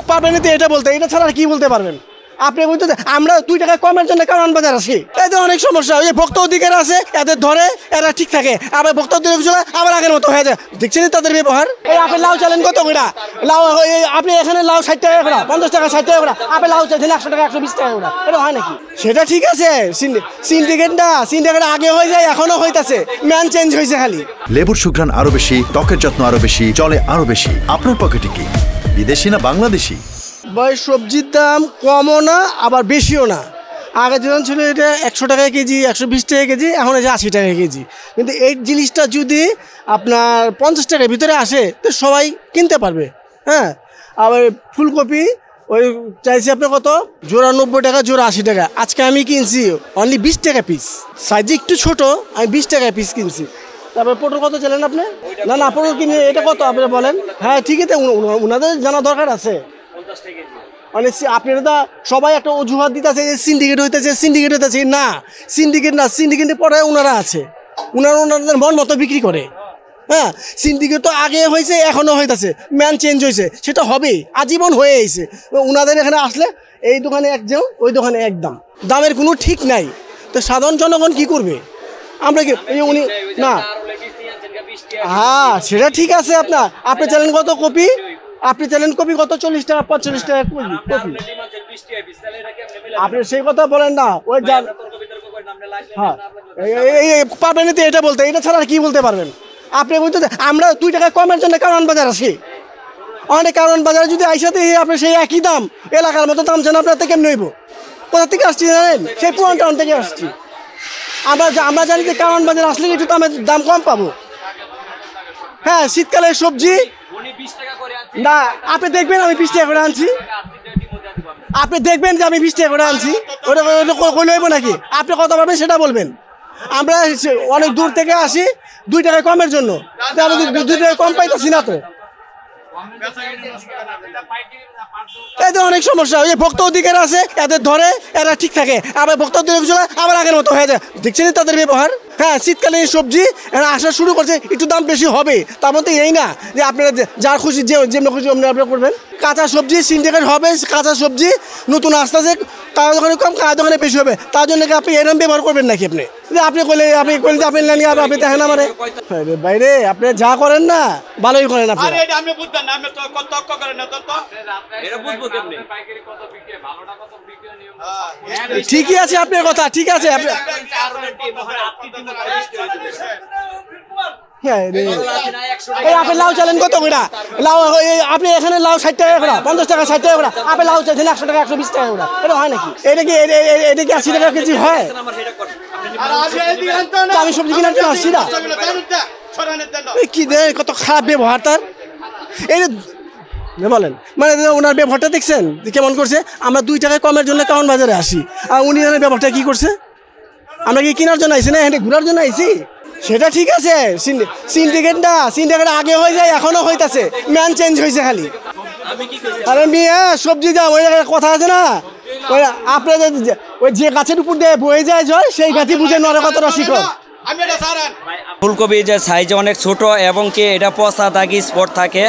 পারবেন এটা বলতে, এটা ছাড়া আর কি বলতে পারবেন আপনি? বলতে আমরা 2 টাকা কমের জন্য কারণ বাজার আসি, এতে অনেক সমস্যা। ওই যে ভোক্তা অধিকার আছে, এদের ধরে এরা ঠিক থাকে, আবার ভোক্তা অধিকার আবার আগের মতো হয়ে যায়। দেখছেন তাদের ব্যবহার। এই আপনি লাউ চালেন কত করে? লাউ আপনি এখানে লাউ 60 টাকা করে, 50 টাকা 60 টাকা করে, আপনি লাউ চাইছেন 100 টাকা 120 টাকা করে, এটা হয় নাকি? সেটা ঠিক আছে, সিন্ডিকেট আগে হয়ে যায়, এখনো হইতাছে, ম্যান চেঞ্জ হয়েছে খালি। লেবুর সুঘ্রাণ আরো বেশি, ত্বকের যত্ন আরো বেশি, চলে আরো বেশি। আপনার পকেটে কি বিদেশি না বাংলাদেশি? ভাই সবজির দাম কমও না আবার বেশিও না। আগে যেমন ছিল এটা 100 টাকা কেজি, 120 টাকা কেজি, এখন আছে 80 টাকা কেজি। কিন্তু এই জিনিসটা যদি আপনার 50 টাকার ভিতরে আসে তো সবাই কিনতে পারবে। হ্যাঁ, আবার ফুলকপি ওই চাইছি আপনার কত, জোড়া 90 টাকা, জোড়া 80 টাকা। আজকে আমি কিনছি অনলি 20 টাকা পিস, সাইজ একটু ছোট, আমি 20 টাকা পিস কিনছি। তারপরে পটল কত চাইলেন আপনি? না পটল কিনে এটা কত আপনি বলেন? হ্যাঁ ঠিক আছে, ওনাদের জানা দরকার আছে। মানে আপনারা তো সবাই একটা অজুহাত দিতেছে যে সিন্ডিকেট হইতেছে, না সিন্ডিকেটের পরে ওনারা আছে, ওনাদের মন মতো বিক্রি করে। হ্যাঁ, সিন্ডিকেট তো আগে হয়েছে, এখনো হইতেছে, ম্যান চেঞ্জ হয়েছে, সেটা হবেই, আজীবন হয়ে আইছে। ওনাদের এখানে আসলে এই দোকানে এক দাম, ওই দোকানে এক দাম, দামের কোনো ঠিক নাই। তো সাধারণ জনগণ কি করবে? আমরা কি উনি না, হ্যাঁ সেটা ঠিক আছে। আপনি চাইলেন কত কপি? আপনি চাইলেন কপি কত? 40 টাকা 45 টাকা কপি। আপনি সেই কথা বলেন না, ওই হ্যাঁ পারবেন এটা বলতে, এটা ছাড়া আর কি বলতে পারবেন আপনি? বলতে আমরা 2 টাকা কমের জন্য কারণ বাজার আসি, অনেক কারণ বাজারে যদি আইসাতে আপনি সেই একই দাম, এলাকার মতো দাম চান, আপনার থেকে কেমন নেইব? কোথা থেকে আসছি জানেন? সেই পুরান টাউন থেকে আসছি। আমরা জানি যে কারণ বাজার আসলে একটু দাম কম পাবো। হ্যাঁ, শীতকালের সবজি না, আপনি দেখবেন আমি 20 টাকা করে আনছি, আপনি দেখবেন যে আমি 20 টাকা করে আনছি, ওটা কইলে হইব নাকি? আপনি কত পাবেন সেটা বলবেন। আমরা অনেক দূর থেকে আসি 2 টাকা কমের জন্য, 2 টাকা কম পাইতেছি না তো, এই তো অনেক সমস্যা। ওই যে ভোক্তা অধিকার আছে, এদের ধরে এরা ঠিক থাকে, আবার ভোক্তা অধিকার আবার আগের মতো হয়ে যায়। দেখছেন তাদের ব্যবহার। হ্যাঁ, শীতকালীন সবজি আসা শুরু করছে, একটু দাম বেশি হবে, তার মধ্যে এই না যে আপনারা যার খুশি যেমন খুশি অমনি আপনারা করবেন। কাঁচা সবজি সিন্ডিকেট হবে, কাঁচা সবজি নতুন আসতেছে, কারো দোকানে কম, কারো দোকানে বেশি হবে, তার জন্য আপনি এরকম ব্যবহার করবেন নাকি? আপনি করলে আপনি দেখেন আমার বাইরে আপনি যা করেন না ভালোই করেন আপনি। ঠিকই আছে আপনার কথা, ঠিক আছে। আপনি লাউ চালেন কত করে? লাউ আপনি এখানে লাউ 60 টাকা করে, 50 টাকা 60 টাকা করে, আপনি লাউ চাইছেন 100 টাকা 120 টাকা করে, এটা হয় নাকি? এটা কি 80 টাকা কেজি হয়? আমি সবজি কিনার জন্য আসছি না, কি কত খারাপ ব্যবহার তার। এই বলেন, মানে ওনার ব্যবহারটা দেখছেন কেমন করছে? আমরা 2 টাকা কমের জন্য কারণ বাজারে আসি, আর উনি ব্যবহারটা কি করছে? আমরা কি কেনার জন্য আইছি না এখানে ঘোরার জন্য আইছি? সেটা ঠিক আছে, সিন্ডিকেট আগে হয়ে যায়, এখনো হইতাছে, ম্যান চেঞ্জ হয়েছে খালি। আরে মেয়ে সবজি দাম ওই জায়গায় কথা আছে না, ওই আপনাদের ওই যে গাছের উপর দিয়ে বয়ে যায় জল, সেই গাছই বুঝে নরে কতটা শিখো। ফুলকপি যে সাইজে অনেক ছোট এবং কি এটা পচা দাগি স্পট থাকে,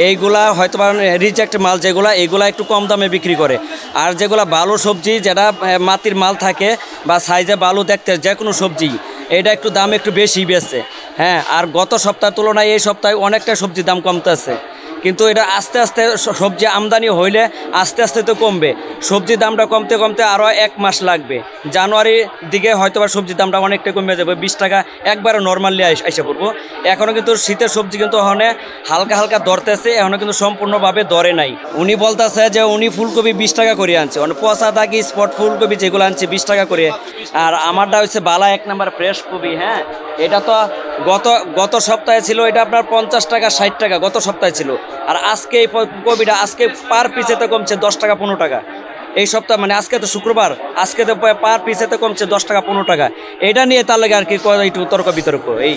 এইগুলা হয়তো রিজেক্ট মাল, এগুলা একটু কম দামে বিক্রি করে। আর যেগুলা ভালো সবজি, যেটা মাটির মাল থাকে বা সাইজে ভালো দেখতে যে কোনো সবজি, এটা একটু দাম একটু বেশি বেচে। হ্যাঁ, আর গত সপ্তাহের তুলনায় এই সপ্তাহে অনেকটা সবজির দাম কমতেছে, কিন্তু এটা আস্তে আস্তে সবজি আমদানি হইলে আস্তে আস্তে তো কমবে। সবজির দামটা কমতে কমতে আরও 1 মাস লাগবে, জানুয়ারির দিকে হয়তো বা সবজির দামটা অনেকটা কমে যাবে, 20 টাকা একবারে নর্মালি এসে পড়বো। এখনও কিন্তু শীতের সবজি কিন্তু ওখানে হালকা হালকা ধরতেছে, এখনও কিন্তু সম্পূর্ণভাবে ধরে নাই। উনি বলতেছে যে উনি ফুলকপি 20 টাকা করে আনছে, মানে পচা দাগি স্পট ফুলকপি যেগুলো আনছে 20 টাকা করে। আর আমারটা হচ্ছে বালা 1 নাম্বার ফ্রেশ কপি। হ্যাঁ, এটা তো গত সপ্তাহে ছিল এটা আপনার 50 টাকা 60 টাকা গত সপ্তাহে ছিল, আর আজকে এই কপিটা আজকে পার পিসেতে কমছে 10 টাকা 15 টাকা। এই সপ্তাহ মানে আজকে তো শুক্রবার, আজকে তো পার পিসেতে কমছে 10 টাকা 15 টাকা। এটা নিয়ে তার লাগে আর কি একটু তর্ক বিতর্ক এই।